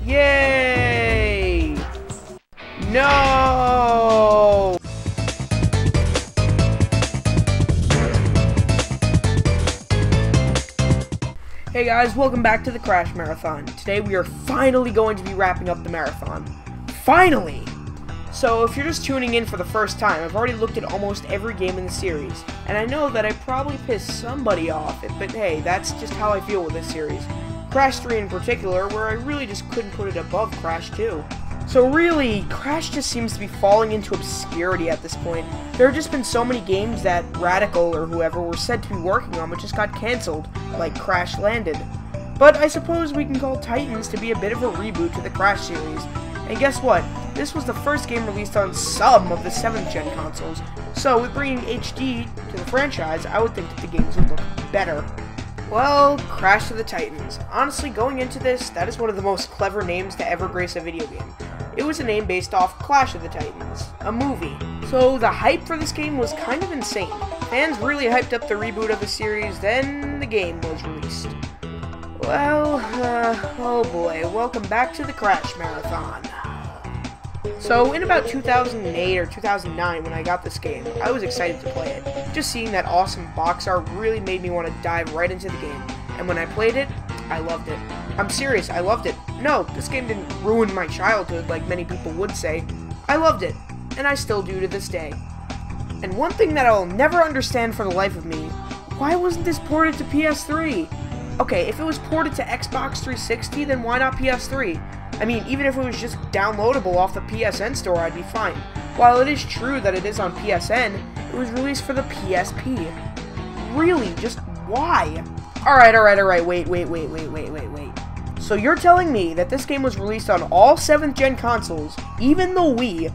Yay! No! Hey guys, welcome back to the Crash Marathon. Today we are finally going to be wrapping up the marathon. Finally! So if you're just tuning in for the first time, I've already looked at almost every game in the series, and I know that I probably pissed somebody off, but hey, that's just how I feel with this series. Crash 3 in particular, where I really just couldn't put it above Crash 2. So really, Crash just seems to be falling into obscurity at this point. There have just been so many games that Radical or whoever were said to be working on but just got cancelled, like Crash Landed. But I suppose we can call Titans to be a bit of a reboot to the Crash series. And guess what? This was the first game released on some of the 7th gen consoles, so with bringing HD to the franchise, I would think that the games would look better. Well, Crash to the Titans. Honestly, going into this, that is one of the most clever names to ever grace a video game. It was a name based off Clash of the Titans, a movie. So the hype for this game was kind of insane. Fans really hyped up the reboot of the series, then the game was released. Well, oh boy, welcome back to the Crash Marathon. So, in about 2008 or 2009 when I got this game, I was excited to play it. Just seeing that awesome box art really made me want to dive right into the game. And when I played it, I loved it. I'm serious, I loved it. No, this game didn't ruin my childhood like many people would say. I loved it, and I still do to this day. And one thing that I'll never understand for the life of me, why wasn't this ported to PS3? Okay, if it was ported to Xbox 360, then why not PS3? I mean, even if it was just downloadable off the PSN store, I'd be fine. While it is true that it is on PSN, it was released for the PSP. Really? Just why? Alright, wait. So you're telling me that this game was released on all 7th gen consoles, even the Wii,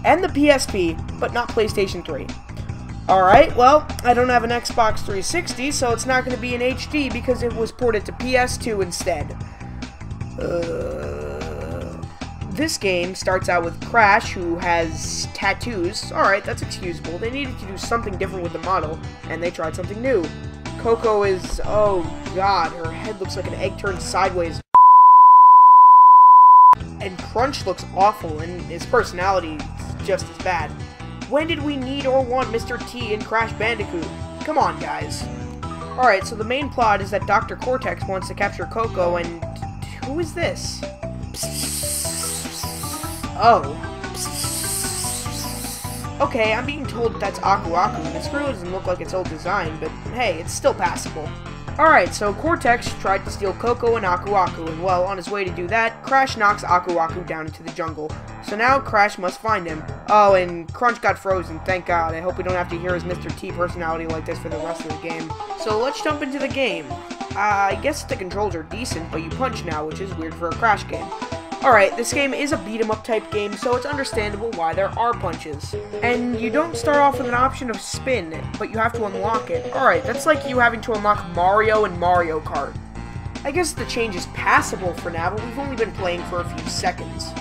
and the PSP, but not PlayStation 3. Alright, well, I don't have an Xbox 360, so it's not going to be in HD because it was ported to PS2 instead. This game starts out with Crash, who has tattoos. Alright, that's excusable. They needed to do something different with the model, and they tried something new. Coco is, oh god, her head looks like an egg turned sideways. And Crunch looks awful, and his personality is just as bad. When did we need or want Mr. T in Crash Bandicoot? Come on, guys. Alright, so the main plot is that Dr. Cortex wants to capture Coco, and who is this? Oh. Okay, I'm being told that that's Aku Aku. This really doesn't look like its old design, but hey, it's still passable. Alright, so Cortex tried to steal Coco and Aku Aku, and well, on his way to do that, Crash knocks Aku Aku down into the jungle. So now Crash must find him. Oh, and Crunch got frozen, thank God. I hope we don't have to hear his Mr. T personality like this for the rest of the game. So let's jump into the game. I guess the controls are decent, but you punch now, which is weird for a Crash game. Alright, this game is a beat-em-up type game, so it's understandable why there are punches. And you don't start off with an option of spin, but you have to unlock it. Alright, that's like you having to unlock Mario and Mario Kart. I guess the change is passable for now, but we've only been playing for a few seconds.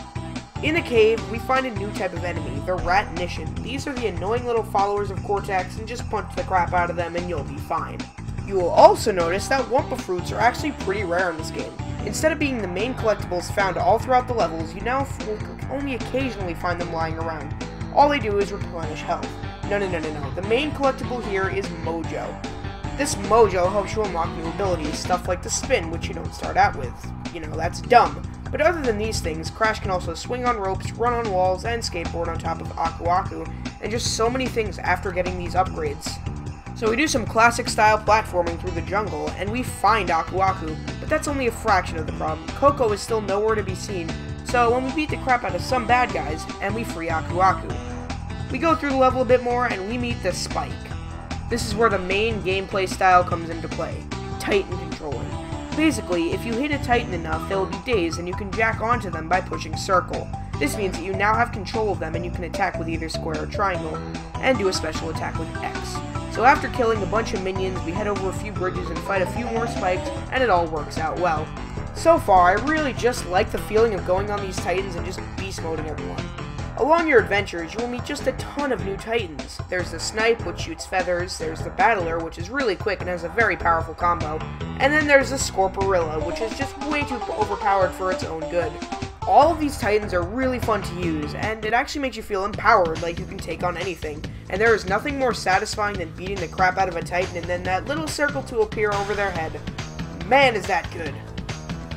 In the cave, we find a new type of enemy, the Ratnician. These are the annoying little followers of Cortex, and just punch the crap out of them and you'll be fine. You will also notice that Wumpa Fruits are actually pretty rare in this game. Instead of being the main collectibles found all throughout the levels, you now will only occasionally find them lying around. All they do is replenish health. No. The main collectible here is Mojo. This Mojo helps you unlock new abilities, stuff like the spin, which you don't start out with. You know, that's dumb. But other than these things, Crash can also swing on ropes, run on walls, and skateboard on top of Aku Aku, and just so many things after getting these upgrades. So we do some classic style platforming through the jungle, and we find Aku Aku, but that's only a fraction of the problem. Coco is still nowhere to be seen, so when we beat the crap out of some bad guys, and we free Aku Aku. We go through the level a bit more, and we meet the Spike. This is where the main gameplay style comes into play, Titan controlling. Basically, if you hit a Titan enough, they will be dazed, and you can jack onto them by pushing circle. This means that you now have control of them, and you can attack with either square or triangle, and do a special attack with X. So after killing a bunch of minions, we head over a few bridges and fight a few more spikes, and it all works out well. So far, I really just like the feeling of going on these Titans and just beast moding everyone. Along your adventures, you will meet just a ton of new titans. There's the Snipe, which shoots feathers, there's the Battler, which is really quick and has a very powerful combo, and then there's the Scorporilla, which is just way too overpowered for its own good. All of these titans are really fun to use, and it actually makes you feel empowered, like you can take on anything. And there is nothing more satisfying than beating the crap out of a titan and then that little circle to appear over their head. Man, is that good.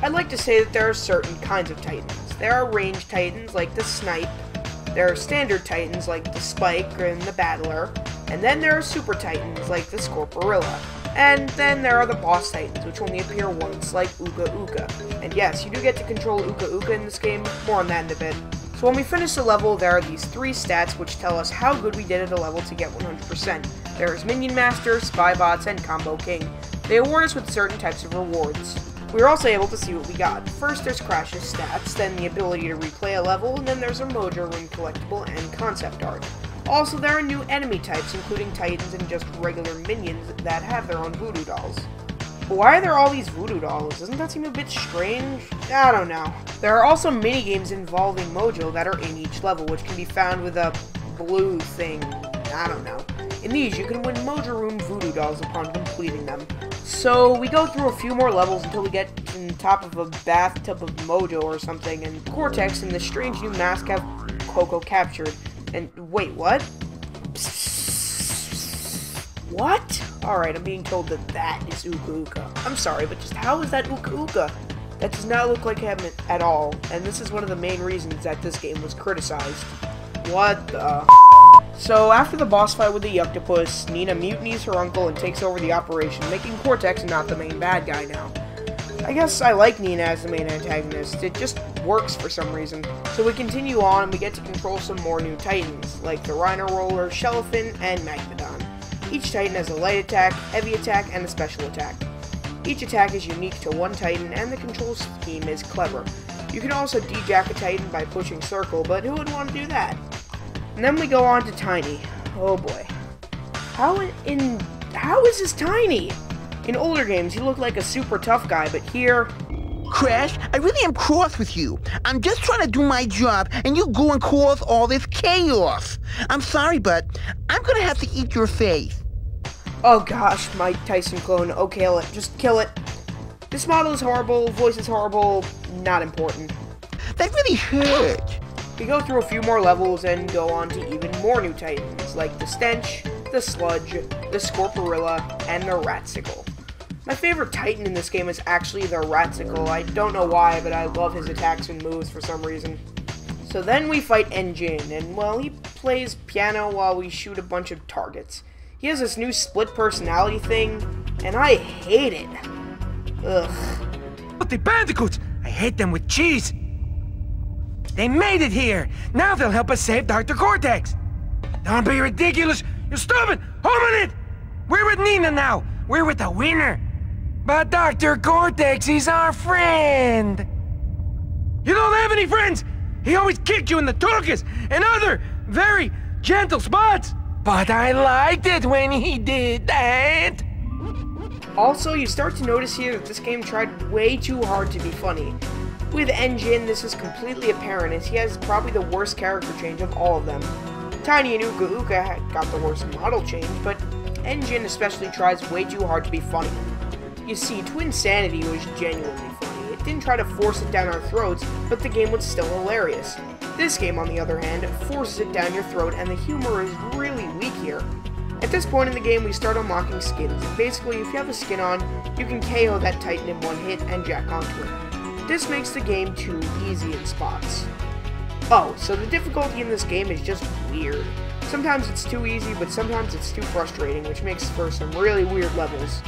I'd like to say that there are certain kinds of titans. There are ranged titans, like the Snipe. There are standard titans, like the Spike and the Battler. And then there are super titans, like the Scorporilla. And then there are the boss titans, which only appear once, like Uka Uka. And yes, you do get to control Uka Uka in this game, more on that in a bit. So when we finish the level, there are these 3 stats which tell us how good we did at a level to get 100%. There is Minion Master, Spy Bots, and Combo King. They award us with certain types of rewards. We are also able to see what we got. First there's Crash's stats, then the ability to replay a level, and then there's a Mojo Room collectible and concept art. Also, there are new enemy types, including titans and just regular minions that have their own voodoo dolls. But why are there all these voodoo dolls? Doesn't that seem a bit strange? I don't know. There are also minigames involving Mojo that are in each level, which can be found with a blue thing. I don't know. In these, you can win Mojo Room voodoo dolls upon completing them. So, we go through a few more levels until we get to the top of a bathtub of Mojo or something, and Cortex and the strange new mask have Coco captured. And wait, what? What? Alright, I'm being told that that is Uka Uka. I'm sorry, but just how is that Uka Uka? That does not look like him at all, and this is one of the main reasons that this game was criticized. What the? So, after the boss fight with the Yuctopus, Nina mutinies her uncle and takes over the operation, making Cortex not the main bad guy now. I guess I like Nina as the main antagonist, it just works for some reason. So we continue on and we get to control some more new titans, like the Rhino Roller, Shelefin, and Magmadon. Each titan has a light attack, heavy attack, and a special attack. Each attack is unique to one titan, and the control scheme is clever. You can also dejack a titan by pushing circle, but who would want to do that? And then we go on to Tiny. Oh boy. How is this Tiny? In older games, he looked like a super tough guy, but here... Crash, I really am cross with you. I'm just trying to do my job, and you go and cause all this chaos. I'm sorry, but I'm gonna have to eat your face. Oh gosh, my Tyson clone. Oh, kill it. Just kill it. This model is horrible, voice is horrible, not important. That really hurt. We go through a few more levels and go on to even more new titans, like the Stench, the Sludge, the Scorporilla, and the Ratsicle. My favorite titan in this game is actually the Ratsicle. I don't know why, but I love his attacks and moves for some reason. So then we fight Engine, and well, he plays piano while we shoot a bunch of targets. He has this new split personality thing, and I hate it. Ugh. But the bandicoots! I hate them with cheese! They made it here! Now they'll help us save Dr. Cortex! Don't be ridiculous! You're stupid! Hominid! We're with Nina now! We're with the winner! But Dr. Cortex, he's our friend! You don't have any friends! He always kicked you in the tuchus and other very gentle spots! But I liked it when he did that! Also, you start to notice here that this game tried way too hard to be funny. With Engine, this is completely apparent as he has probably the worst character change of all of them. Tiny and Uka Uka got the worst model change, but Engine especially tries way too hard to be funny. You see, Twinsanity was genuinely funny. It didn't try to force it down our throats, but the game was still hilarious. This game, on the other hand, forces it down your throat, and the humor is really weak here. At this point in the game, we start unlocking skins. Basically, if you have a skin on, you can KO that Titan in one hit and jack onto it. This makes the game too easy in spots. Oh, so the difficulty in this game is just weird. Sometimes it's too easy, but sometimes it's too frustrating, which makes for some really weird levels.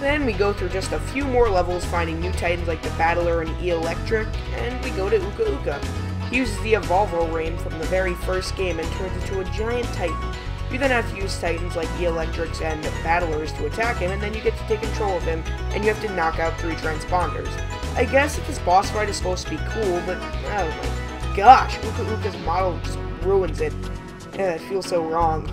Then we go through just a few more levels, finding new titans like the Battler and E-Electric, and we go to Uka Uka. He uses the Evolvo Rain from the very first game and turns into a giant titan. You then have to use titans like E-Electrics and Battlers to attack him, and then you get to take control of him, and you have to knock out 3 transponders. I guess that this boss fight is supposed to be cool, but oh my gosh, Uka Uka's model just ruins it. Yeah, it feels so wrong.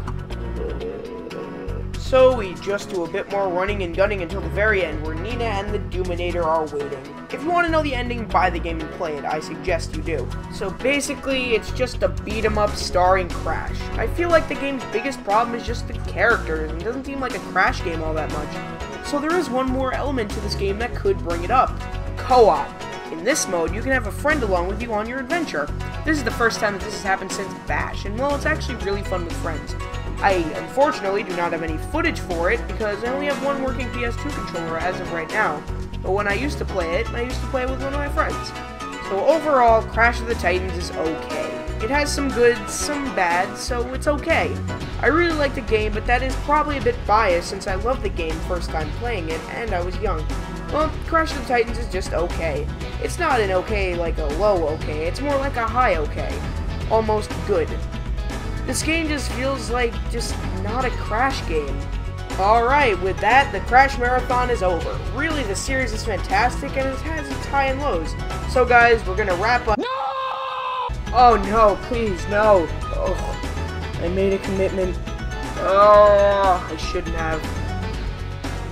So we just do a bit more running and gunning until the very end, where Nina and the Doominator are waiting. If you want to know the ending, buy the game and play it. I suggest you do. So basically, it's just a beat-em-up starring Crash. I feel like the game's biggest problem is just the characters, and it doesn't seem like a Crash game all that much. So there is one more element to this game that could bring it up. Co-op. In this mode, you can have a friend along with you on your adventure. This is the first time that this has happened since Bash, and well, it's actually really fun with friends. I, unfortunately, do not have any footage for it, because I only have one working PS2 controller as of right now. But when I used to play it, with one of my friends. So overall, Crash of the Titans is okay. It has some good, some bad, so it's okay. I really like the game, but that is probably a bit biased since I loved the game first time playing it, and I was young. Well, Crash of the Titans is just okay. It's not an okay like a low okay, it's more like a high okay. Almost good. This game just feels like just not a Crash game. Alright, with that, the Crash Marathon is over. Really, the series is fantastic and it has its high and lows. So guys, we're gonna wrap up. No! Oh no, please, no. Oh, I made a commitment. Oh, I shouldn't have.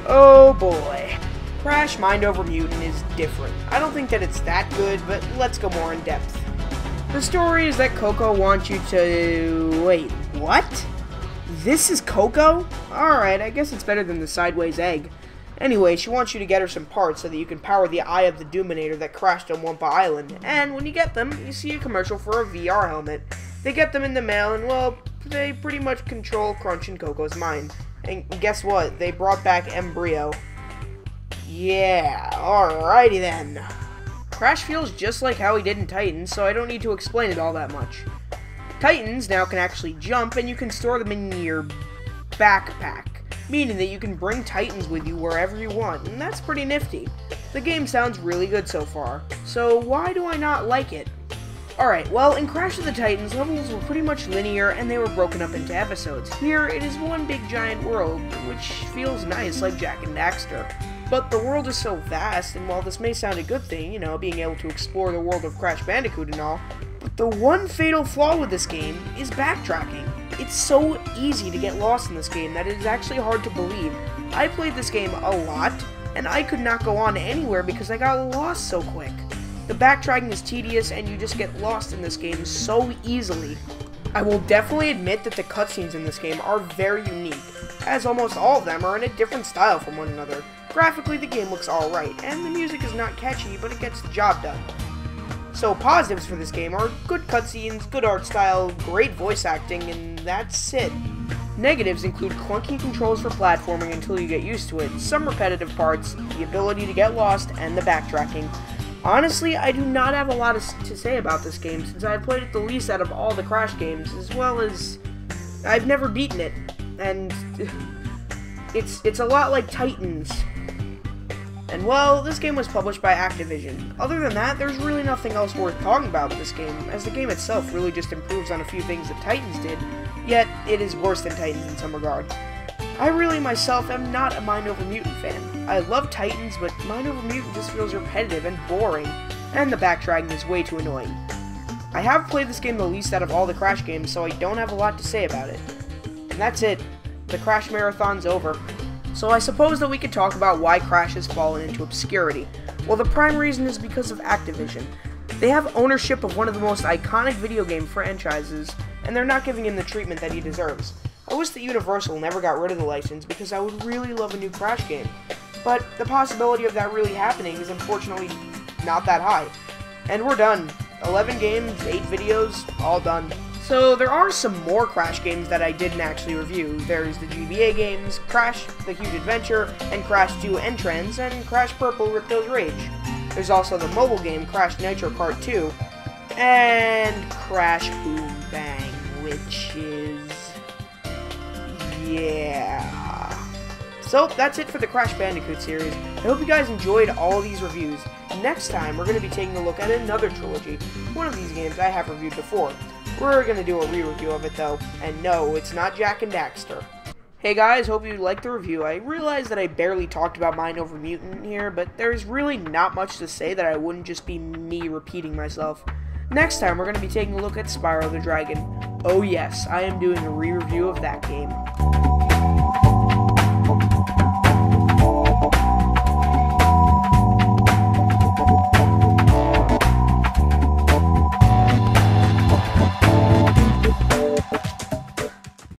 Oh boy. Crash Mind Over Mutant is different. I don't think that it's that good, but let's go more in depth. The story is that Coco wants you to... Wait, what? This is Coco? Alright, I guess it's better than the sideways egg. Anyway, she wants you to get her some parts so that you can power the eye of the Doominator that crashed on Wumpa Island. And when you get them, you see a commercial for a VR helmet. They get them in the mail and, well, they pretty much control Crunch and Coco's mind. And guess what? They brought back Embryo. Yeah, alrighty then. Crash feels just like how he did in Titans, so I don't need to explain it all that much. Titans now can actually jump, and you can store them in your backpack, meaning that you can bring Titans with you wherever you want, and that's pretty nifty. The game sounds really good so far, so why do I not like it? Alright, well, in Crash of the Titans, levels were pretty much linear, and they were broken up into episodes. Here, it is one big giant world, which feels nice like Jak and Daxter. But the world is so vast, and while this may sound a good thing, you know, being able to explore the world of Crash Bandicoot and all, but the one fatal flaw with this game is backtracking. It's so easy to get lost in this game that it is actually hard to believe. I played this game a lot, and I could not go on anywhere because I got lost so quick. The backtracking is tedious, and you just get lost in this game so easily. I will definitely admit that the cutscenes in this game are very unique, as almost all of them are in a different style from one another. Graphically, the game looks alright, and the music is not catchy, but it gets the job done. So positives for this game are good cutscenes, good art style, great voice acting, and that's it. Negatives include clunky controls for platforming until you get used to it, some repetitive parts, the ability to get lost, and the backtracking. Honestly, I do not have a lot to say about this game, since I've played it the least out of all the Crash games, as well as I've never beaten it, and it's a lot like Titans. And well, this game was published by Activision. Other than that, there's really nothing else worth talking about with this game, as the game itself really just improves on a few things that Titans did, yet it is worse than Titans in some regard. I really myself am not a Mind Over Mutant fan. I love Titans, but Mind Over Mutant just feels repetitive and boring, and the backtracking is way too annoying. I have played this game the least out of all the Crash games, so I don't have a lot to say about it. And that's it. The Crash Marathon's over. So I suppose that we could talk about why Crash has fallen into obscurity. Well, the prime reason is because of Activision. They have ownership of one of the most iconic video game franchises, and they're not giving him the treatment that he deserves. I wish that Universal never got rid of the license, because I would really love a new Crash game. But the possibility of that really happening is unfortunately not that high. And we're done. 11 games, 8 videos, all done. So there are some more Crash games that I didn't actually review. There's the GBA games, Crash, The Huge Adventure, and Crash 2 N-Trends, and Crash Purple Ripto's Rage. There's also the mobile game Crash Nitro Kart 2, and Crash Boom Bang, which is... yeah. So that's it for the Crash Bandicoot series. I hope you guys enjoyed all of these reviews. Next time, we're going to be taking a look at another trilogy. One of these games I have reviewed before. We're going to do a re-review of it though, and no, it's not Jak and Daxter. Hey guys, hope you liked the review. I realize that I barely talked about Mind Over Mutant here, but there's really not much to say that I wouldn't just be me repeating myself. Next time, we're going to be taking a look at Spyro the Dragon. Oh yes, I am doing a re-review of that game.